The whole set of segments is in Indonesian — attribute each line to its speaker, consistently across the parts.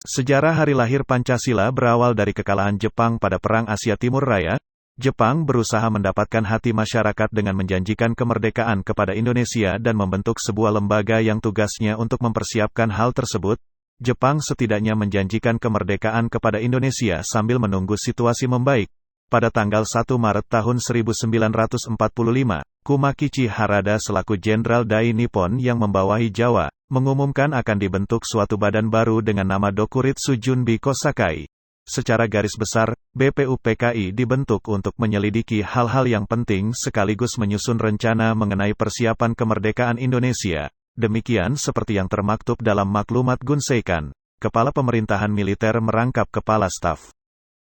Speaker 1: Sejarah hari lahir Pancasila berawal dari kekalahan Jepang pada Perang Asia Timur Raya. Jepang berusaha mendapatkan hati masyarakat dengan menjanjikan kemerdekaan kepada Indonesia dan membentuk sebuah lembaga yang tugasnya untuk mempersiapkan hal tersebut. Jepang setidaknya menjanjikan kemerdekaan kepada Indonesia sambil menunggu situasi membaik. Pada tanggal 1 Maret tahun 1945, Kumakichi Harada selaku Jenderal Dai Nippon yang membawahi Jawa, mengumumkan akan dibentuk suatu badan baru dengan nama Dokuritsu Junbi Kosakai. Secara garis besar, BPUPKI dibentuk untuk menyelidiki hal-hal yang penting sekaligus menyusun rencana mengenai persiapan kemerdekaan Indonesia. Demikian seperti yang termaktub dalam maklumat Gunseikan. Kepala Pemerintahan Militer merangkap Kepala Staf.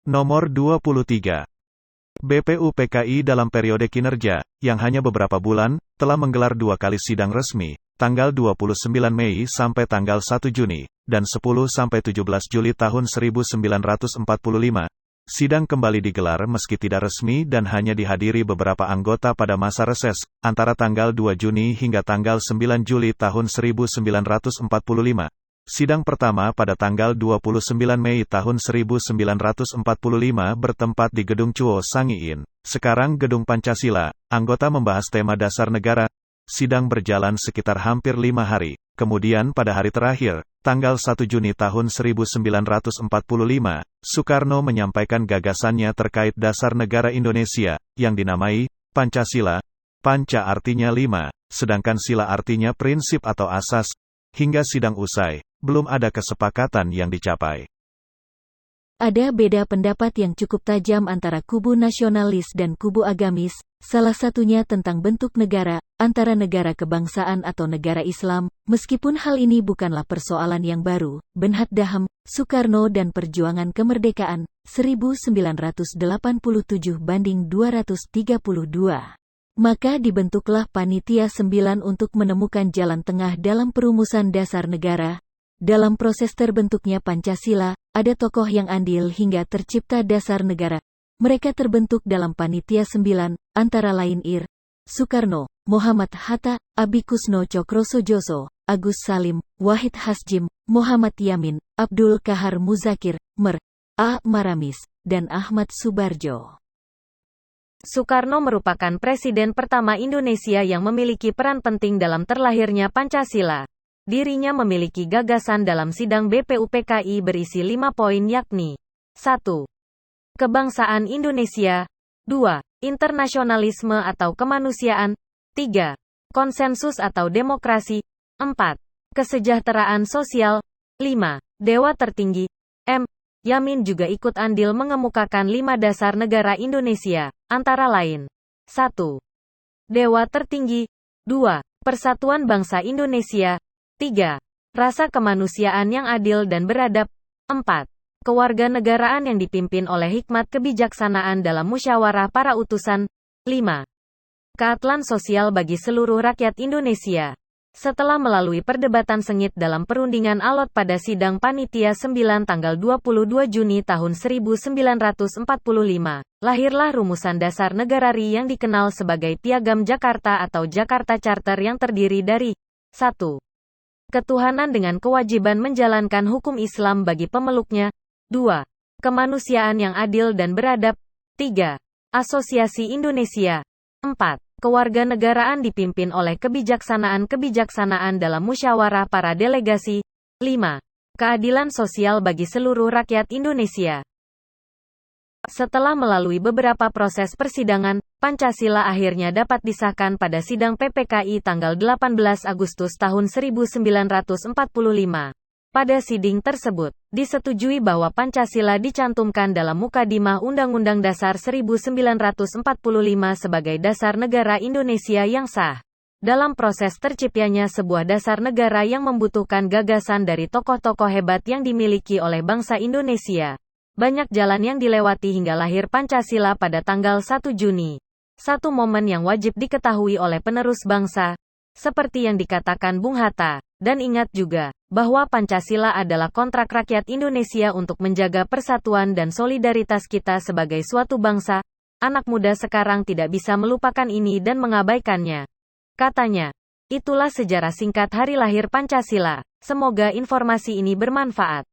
Speaker 1: Nomor 23. BPUPKI dalam periode kinerja, yang hanya beberapa bulan, telah menggelar 2 kali sidang resmi, tanggal 29 Mei sampai tanggal 1 Juni, dan 10-17 Juli tahun 1945. Sidang kembali digelar meski tidak resmi dan hanya dihadiri beberapa anggota pada masa reses, antara tanggal 2 Juni hingga tanggal 9 Juli tahun 1945. Sidang pertama pada tanggal 29 Mei tahun 1945 bertempat di Gedung Chuo Sangiin, sekarang Gedung Pancasila. Anggota membahas tema dasar negara. Sidang berjalan sekitar hampir 5 hari. Kemudian pada hari terakhir, tanggal 1 Juni tahun 1945, Soekarno menyampaikan gagasannya terkait dasar negara Indonesia, yang dinamai Pancasila. Panca artinya 5, sedangkan sila artinya prinsip atau asas. Hingga sidang usai, belum ada kesepakatan yang dicapai.
Speaker 2: Ada beda pendapat yang cukup tajam antara kubu nasionalis dan kubu agamis, salah satunya tentang bentuk negara, antara negara kebangsaan atau negara Islam. Meskipun hal ini bukanlah persoalan yang baru, Benhad Daham, Soekarno dan Perjuangan Kemerdekaan, 1987 banding 232. Maka dibentuklah Panitia 9 untuk menemukan jalan tengah dalam perumusan dasar negara. Dalam proses terbentuknya Pancasila, ada tokoh yang andil hingga tercipta dasar negara. Mereka terbentuk dalam Panitia 9, antara lain Soekarno, Muhammad Hatta, Abi Kusno Cokrosojoso, Agus Salim, Wahid Hasjim, Muhammad Yamin, Abdul Kahar Muzakir, A. Maramis, dan Ahmad Subarjo.
Speaker 3: Soekarno merupakan presiden pertama Indonesia yang memiliki peran penting dalam terlahirnya Pancasila. Dirinya memiliki gagasan dalam sidang BPUPKI berisi 5 poin yakni 1. Kebangsaan Indonesia 2. Internasionalisme atau kemanusiaan 3. Konsensus atau demokrasi 4. Kesejahteraan sosial 5. Dewa tertinggi M. Yamin juga ikut andil mengemukakan 5 dasar negara Indonesia, antara lain 1. Dewa tertinggi 2. Persatuan bangsa Indonesia 3. Rasa kemanusiaan yang adil dan beradab 4. Kewarganegaraan yang dipimpin oleh hikmat kebijaksanaan dalam musyawarah para utusan 5. Keadilan sosial bagi seluruh rakyat Indonesia. Setelah melalui perdebatan sengit dalam perundingan alot pada sidang Panitia 9 tanggal 22 Juni tahun 1945, lahirlah rumusan dasar negara RI yang dikenal sebagai Piagam Jakarta atau Jakarta Charter yang terdiri dari 1. Ketuhanan dengan kewajiban menjalankan hukum Islam bagi pemeluknya 2. Kemanusiaan yang adil dan beradab 3. Asosiasi Indonesia 4. Kewarganegaraan dipimpin oleh kebijaksanaan dalam musyawarah para delegasi 5. Keadilan sosial bagi seluruh rakyat Indonesia. Setelah melalui beberapa proses persidangan, Pancasila akhirnya dapat disahkan pada sidang PPKI tanggal 18 Agustus tahun 1945. Pada sidang tersebut, disetujui bahwa Pancasila dicantumkan dalam Mukadimah Undang-Undang Dasar 1945 sebagai dasar negara Indonesia yang sah. Dalam proses terciptanya sebuah dasar negara yang membutuhkan gagasan dari tokoh-tokoh hebat yang dimiliki oleh bangsa Indonesia. Banyak jalan yang dilewati hingga lahir Pancasila pada tanggal 1 Juni. Satu momen yang wajib diketahui oleh penerus bangsa, seperti yang dikatakan Bung Hatta, dan ingat juga, bahwa Pancasila adalah kontrak rakyat Indonesia untuk menjaga persatuan dan solidaritas kita sebagai suatu bangsa. Anak muda sekarang tidak bisa melupakan ini dan mengabaikannya. Katanya, itulah sejarah singkat hari lahir Pancasila. Semoga informasi ini bermanfaat.